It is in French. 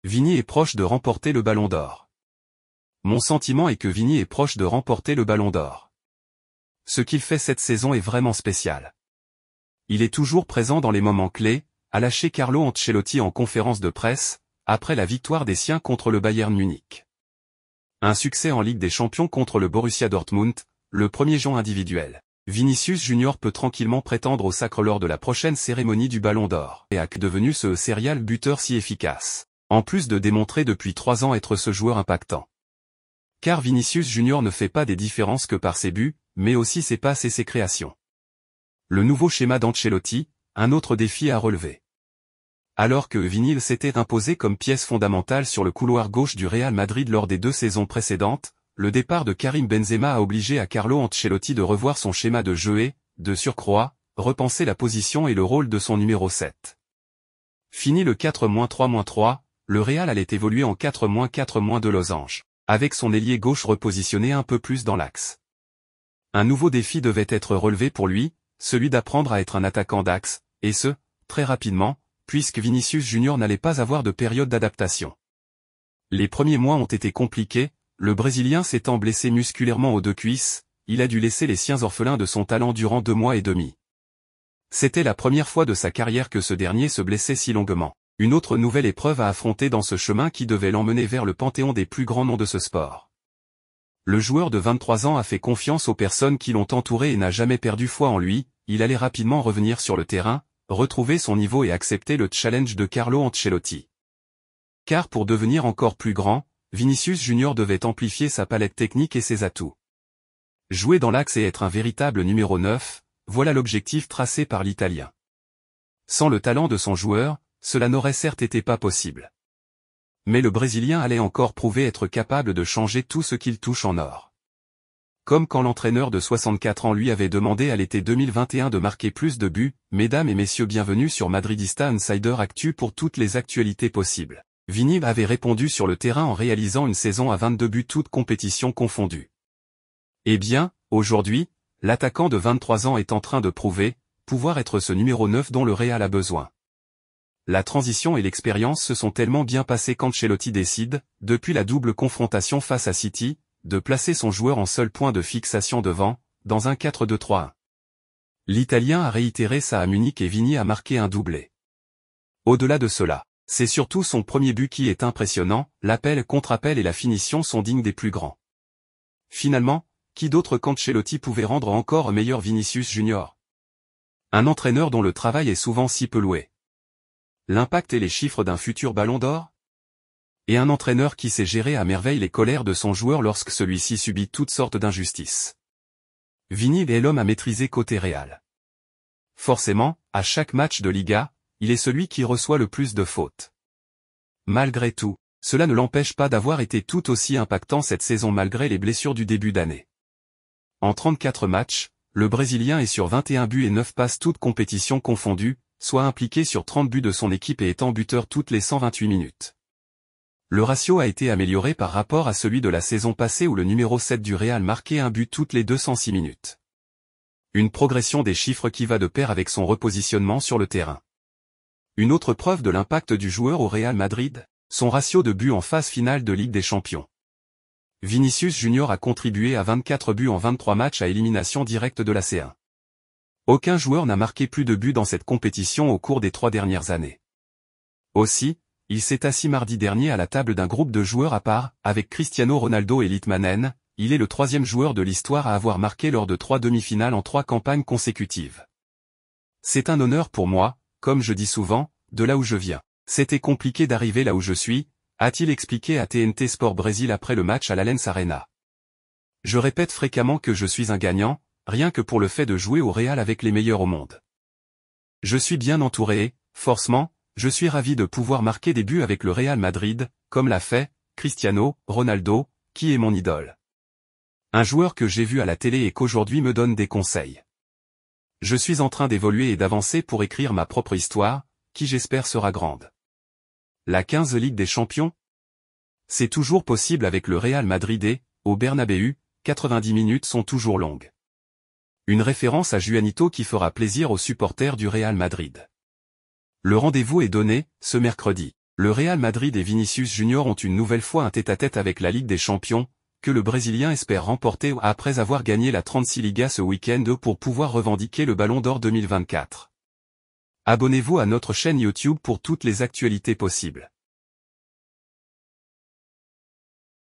Vini est proche de remporter le Ballon d'Or. Mon sentiment est que Vini est proche de remporter le Ballon d'Or. Ce qu'il fait cette saison est vraiment spécial. Il est toujours présent dans les moments clés, a lâché Carlo Ancelotti en conférence de presse, après la victoire des siens contre le Bayern Munich. Un succès en Ligue des Champions contre le Borussia Dortmund, le premier juin individuel. Vinicius Junior peut tranquillement prétendre au sacre lors de la prochaine cérémonie du Ballon d'Or. Et a devenu ce serial buteur si efficace, en plus de démontrer depuis 3 ans être ce joueur impactant. Car Vinicius Junior ne fait pas des différences que par ses buts, mais aussi ses passes et ses créations. Le nouveau schéma d'Ancelotti, un autre défi à relever. Alors que Vini s'était imposé comme pièce fondamentale sur le couloir gauche du Real Madrid lors des 2 saisons précédentes, le départ de Karim Benzema a obligé à Carlo Ancelotti de revoir son schéma de jeu et, de surcroît, repenser la position et le rôle de son numéro 7. Fini le 4-3-3, le Real allait évoluer en 4-4- de losange, avec son ailier gauche repositionné un peu plus dans l'axe. Un nouveau défi devait être relevé pour lui, celui d'apprendre à être un attaquant d'axe, et ce, très rapidement, puisque Vinicius Junior n'allait pas avoir de période d'adaptation. Les premiers mois ont été compliqués, le Brésilien s'étant blessé musculairement aux 2 cuisses, il a dû laisser les siens orphelins de son talent durant 2 mois et demi. C'était la première fois de sa carrière que ce dernier se blessait si longuement. Une autre nouvelle épreuve à affronter dans ce chemin qui devait l'emmener vers le panthéon des plus grands noms de ce sport. Le joueur de 23 ans a fait confiance aux personnes qui l'ont entouré et n'a jamais perdu foi en lui, il allait rapidement revenir sur le terrain, retrouver son niveau et accepter le challenge de Carlo Ancelotti. Car pour devenir encore plus grand, Vinicius Junior devait amplifier sa palette technique et ses atouts. Jouer dans l'axe et être un véritable numéro 9, voilà l'objectif tracé par l'Italien. Sans le talent de son joueur, cela n'aurait certes été pas possible. Mais le Brésilien allait encore prouver être capable de changer tout ce qu'il touche en or. Comme quand l'entraîneur de 64 ans lui avait demandé à l'été 2021 de marquer plus de buts, mesdames et messieurs bienvenue sur Madridista Insider Actu pour toutes les actualités possibles. Vini avait répondu sur le terrain en réalisant une saison à 22 buts toutes compétitions confondues. Eh bien, aujourd'hui, l'attaquant de 23 ans est en train de prouver, pouvoir être ce numéro 9 dont le Real a besoin. La transition et l'expérience se sont tellement bien passées qu'Ancelotti décide, depuis la double confrontation face à City, de placer son joueur en seul point de fixation devant, dans un 4-2-3-1. L'Italien a réitéré ça à Munich et Vini a marqué un doublé. Au-delà de cela, c'est surtout son premier but qui est impressionnant, l'appel contre-appel et la finition sont dignes des plus grands. Finalement, qui d'autre qu'Ancelotti pouvait rendre encore meilleur Vinicius Junior? Un entraîneur dont le travail est souvent si peu loué. L'impact et les chiffres d'un futur Ballon d'Or? Et un entraîneur qui sait gérer à merveille les colères de son joueur lorsque celui-ci subit toutes sortes d'injustices. Vini est l'homme à maîtriser côté Real. Forcément, à chaque match de Liga, il est celui qui reçoit le plus de fautes. Malgré tout, cela ne l'empêche pas d'avoir été tout aussi impactant cette saison malgré les blessures du début d'année. En 34 matchs, le Brésilien est sur 21 buts et 9 passes toutes compétitions confondues, soit impliqué sur 30 buts de son équipe et étant buteur toutes les 128 minutes. Le ratio a été amélioré par rapport à celui de la saison passée où le numéro 7 du Real marquait un but toutes les 206 minutes. Une progression des chiffres qui va de pair avec son repositionnement sur le terrain. Une autre preuve de l'impact du joueur au Real Madrid, son ratio de buts en phase finale de Ligue des Champions. Vinicius Junior a contribué à 24 buts en 23 matchs à élimination directe de la C1. Aucun joueur n'a marqué plus de buts dans cette compétition au cours des 3 dernières années. Aussi, il s'est assis mardi dernier à la table d'un groupe de joueurs à part, avec Cristiano Ronaldo et Litmanen, il est le 3e joueur de l'histoire à avoir marqué lors de 3 demi-finales en 3 campagnes consécutives. C'est un honneur pour moi, comme je dis souvent, de là où je viens. C'était compliqué d'arriver là où je suis, a-t-il expliqué à TNT Sport Brésil après le match à l'Allianz Arena. Je répète fréquemment que je suis un gagnant, rien que pour le fait de jouer au Real avec les meilleurs au monde. Je suis bien entouré et, forcément, je suis ravi de pouvoir marquer des buts avec le Real Madrid, comme l'a fait Cristiano Ronaldo, qui est mon idole. Un joueur que j'ai vu à la télé et qu'aujourd'hui me donne des conseils. Je suis en train d'évoluer et d'avancer pour écrire ma propre histoire, qui j'espère sera grande. La 15 Ligue des Champions? C'est toujours possible avec le Real Madrid et, au Bernabéu, 90 minutes sont toujours longues. Une référence à Juanito qui fera plaisir aux supporters du Real Madrid. Le rendez-vous est donné, ce mercredi. Le Real Madrid et Vinicius Junior ont une nouvelle fois un tête-à-tête avec la Ligue des Champions, que le Brésilien espère remporter après avoir gagné la 36 Liga ce week-end pour pouvoir revendiquer le Ballon d'Or 2024. Abonnez-vous à notre chaîne YouTube pour toutes les actualités possibles.